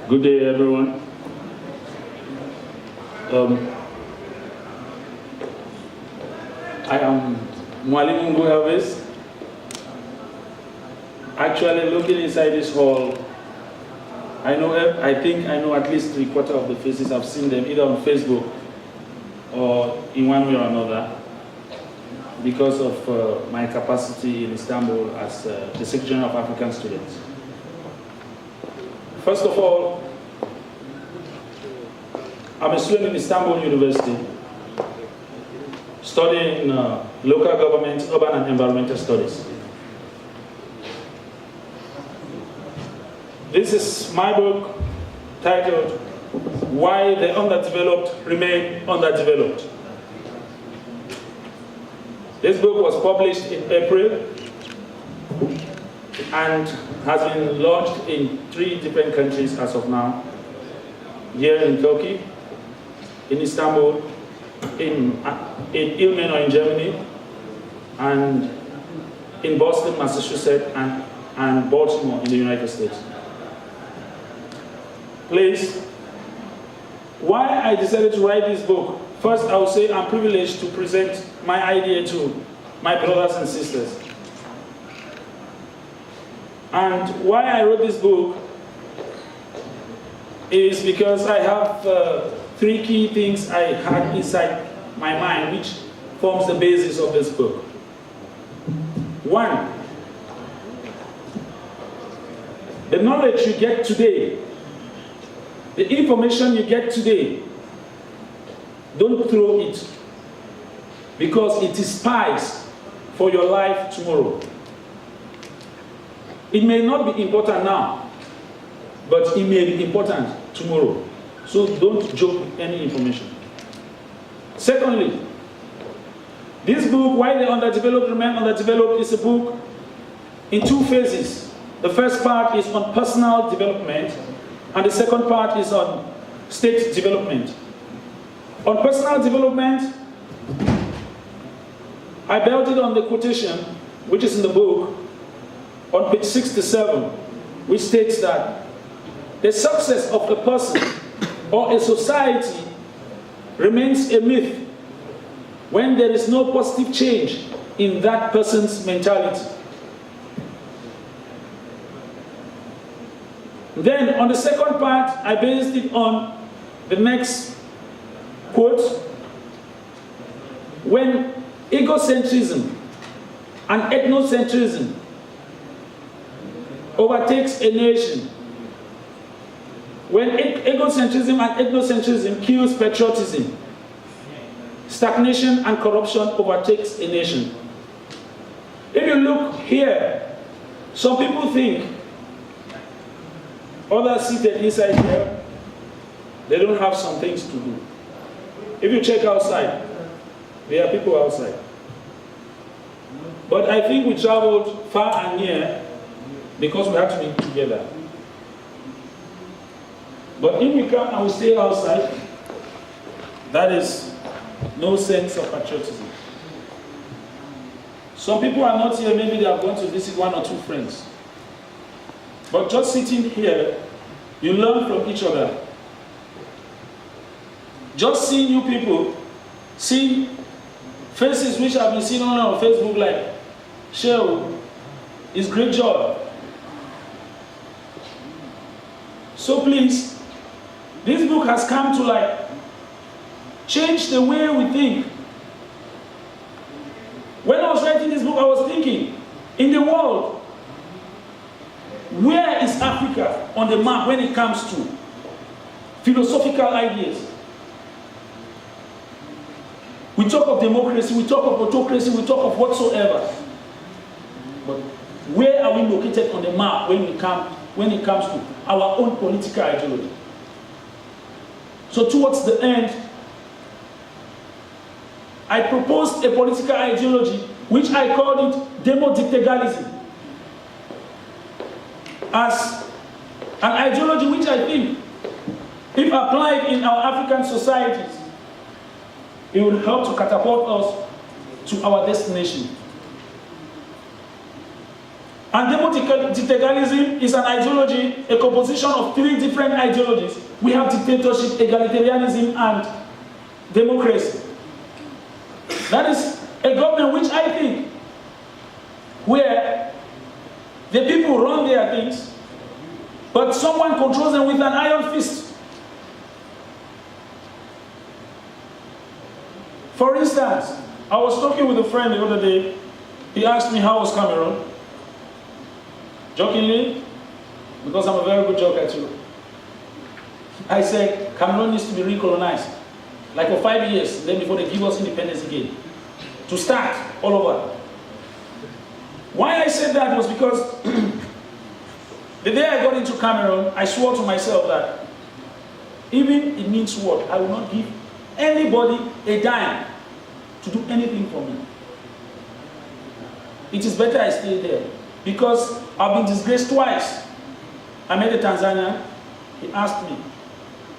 Good day, everyone. I am Mwalimu Mungu Elvis. Actually, looking inside this hall, I think I know at least 3/4 of the faces. I've seen them either on Facebook or in one way or another because of my capacity in Istanbul as the Secretary of African Students. First of all, I'm a student in Istanbul University, studying local government, urban and environmental studies. This is my book titled, Why the Underdeveloped Remain Underdeveloped. This book was published in April and has been launched in 3 different countries as of now. Here in Turkey, in Istanbul, in Ilmenau in Germany, and in Boston, Massachusetts, and Baltimore in the United States. Please, why I decided to write this book, first I will say I'm privileged to present my idea to my brothers and sisters. And why I wrote this book is because I have 3 key things I had inside my mind which forms the basis of this book. 1, the knowledge you get today, the information you get today, don't throw it because it is spice for your life tomorrow. It may not be important now, but it may be important tomorrow. So don't joke with any information. Secondly, this book, Why the Underdeveloped Remain Underdeveloped, is a book in 2 phases. The first part is on personal development, and the second part is on state development. On personal development, I built it on the quotation, which is in the book, on page 67, which states that the success of a person or a society remains a myth when there is no positive change in that person's mentality. Then, on the second part, I based it on the next quote: when egocentrism and ethnocentrism overtakes a nation, when egocentrism and ethnocentrism kills patriotism, stagnation and corruption overtakes a nation. If you look here, some people think others seated inside here, they don't have some things to do. If you check outside, there are people outside. But I think we traveled far and near because we have to be together. But if we come and we stay outside, that is no sense of patriotism. Some people are not here, maybe they are going to visit 1 or 2 friends. But just sitting here, you learn from each other. Just seeing new people, seeing faces which have been seen only on Facebook like Shehu, is great joy. So please, this book has come to change the way we think. When I was writing this book, I was thinking, in the world, where is Africa on the map when it comes to philosophical ideas? We talk of democracy, we talk of autocracy, we talk of whatsoever. But where are we located on the map when it comes to our own political ideology? So towards the end, I proposed a political ideology which I called it demo-dictagalism, as an ideology which I think, if applied in our African societies, it will help to catapult us to our destination. And dictatorialism is an ideology, a composition of 3 different ideologies. We have dictatorship, egalitarianism, and democracy. That is a government which I think, where the people run their things, but someone controls them with an iron fist. For instance, I was talking with a friend the other day. He asked me how was Cameroon. Jokingly, because I'm a very good joker too. I said, Cameroon needs to be recolonized. Like for 5 years, then before they give us independence again. To start all over. Why I said that was because the day I got into Cameroon, I swore to myself that even it means what, I will not give anybody a dime to do anything for me. It is better I stay there. Because I've been disgraced twice. I met a Tanzanian. He asked me,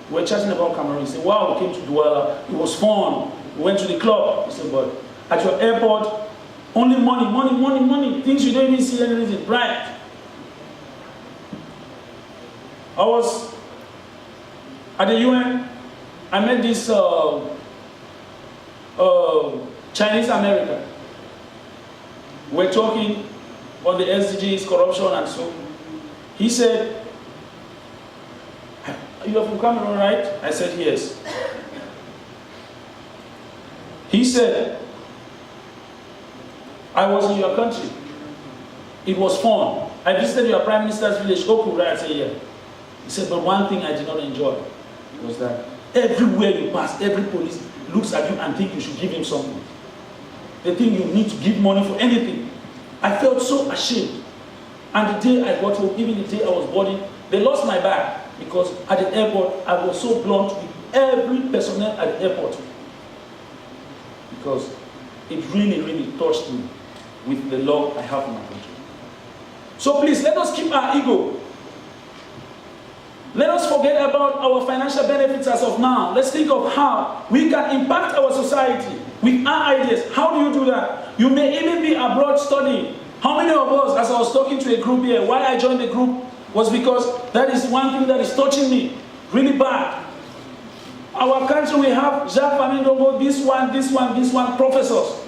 we were chatting about Cameroon. He said, wow, we came to Douala. It was fun. We went to the club. He said, but at your airport, only money, money, money, money. Things you don't even see anything. Right. I was at the UN. I met this Chinese American. We're talking on the SDGs, corruption, and so. He said, you are from Cameroon, right? I said, yes. He said, I was in your country. It was fun. I visited your prime minister's village, Okura. I said, yeah. He said, but one thing I did not enjoy was that everywhere you pass, every police looks at you and think you should give him something. They think you need to give money for anything. I felt so ashamed. And the day I got home, even the day I was boarding, they lost my bag because at the airport, I was so blunt with every personnel at the airport. Because it really, really touched me with the love I have for my country. So please, let us keep our ego. Let us forget about our financial benefits as of now. Let's think of how we can impact our society with our ideas. How do you do that? You may even be abroad studying. How many of us, as I was talking to a group here, why I joined the group was because that is one thing that is touching me really bad. Our country, we have Jacques Famindongo, this one, professors.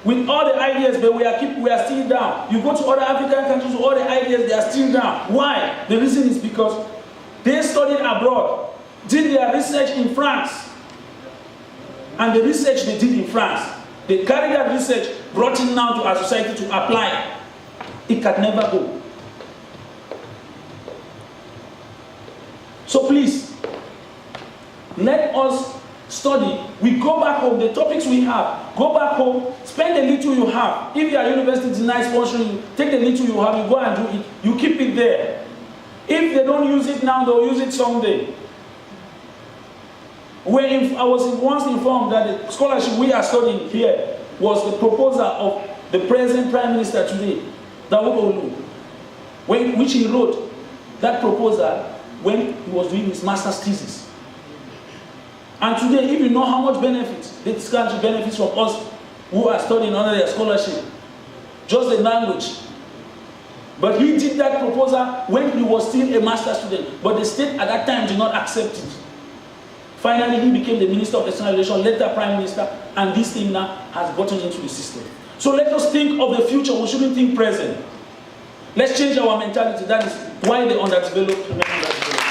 With all the ideas, but we are still down. You go to other African countries, with all the ideas, they are still down. Why? The reason is because they studied abroad, did their research in France. And the research they did in France, they carried that research, brought it now to our society to apply. It can never go. So please, let us study. We go back home, the topics we have, go back home, spend the little you have. If your university denies sponsoring you, take the little you have, you go and do it, you keep it there. If they don't use it now, they'll use it someday. I was once informed that the scholarship we are studying here was the proposal of the present Prime Minister today, Dawood Olu, which he wrote that proposal when he was doing his master's thesis. And today, if you know how much benefits this country benefits from us who are studying under their scholarship, just the language. But he did that proposal when he was still a master's student, but the state at that time did not accept it. Finally, he became the Minister of External Relations, later Prime Minister, and this thing now has gotten into the system. So let us think of the future, we shouldn't think present. Let's change our mentality. That is why the underdeveloped remain underdeveloped.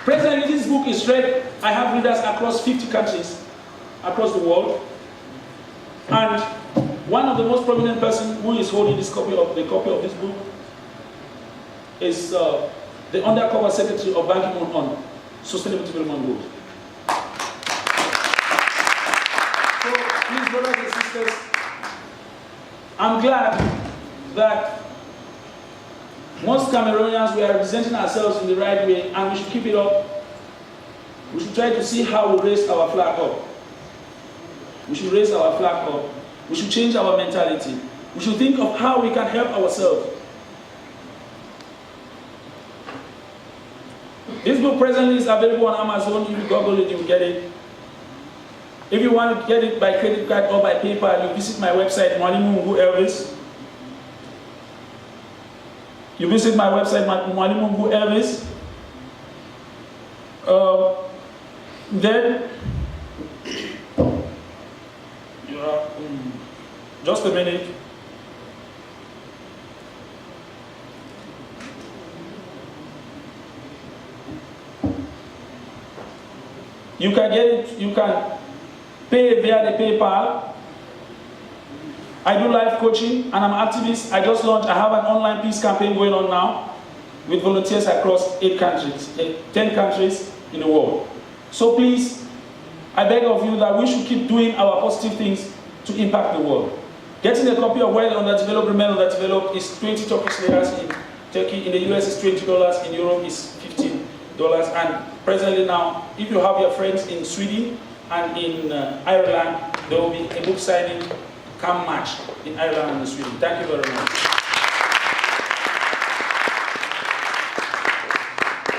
Presently, this book is read. I have readers across 50 countries, across the world. And one of the most prominent person who is holding the copy of this book is the undercover secretary of Ban Ki-moon on Sustainable Development Goals. So, please, brothers and sisters, I'm glad that most Cameroonians, we are representing ourselves in the right way, and we should keep it up. We should try to see how we raise our flag up. We should raise our flag up. We should change our mentality. We should think of how we can help ourselves. This book presently is available on Amazon. If you Google it, you will get it. If you want to get it by credit card or by PayPal, you visit my website, Mwalimu Mungu Elvis. You visit my website, Mwalimu Mungu Elvis. Then, just a minute. You can get it, you can pay via the PayPal. I do life coaching and I'm an activist. I just launched, I have an online peace campaign going on now with volunteers across 10 countries in the world. So please, I beg of you that we should keep doing our positive things to impact the world. Getting a copy of Well Underdeveloped, Remain Underdeveloped is 20 Turkish liras in Turkey. In the US it's $20, in Europe it's $15. And presently now, if you have your friends in Sweden and in Ireland, there will be a book signing come March in Ireland and Sweden. Thank you very much.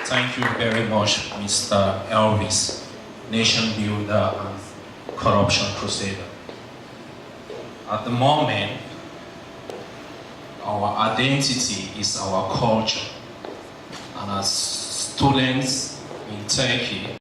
Thank you very much, Mr. Elvis, nation builder and corruption crusader. At the moment, our identity is our culture, and as students in Turkey,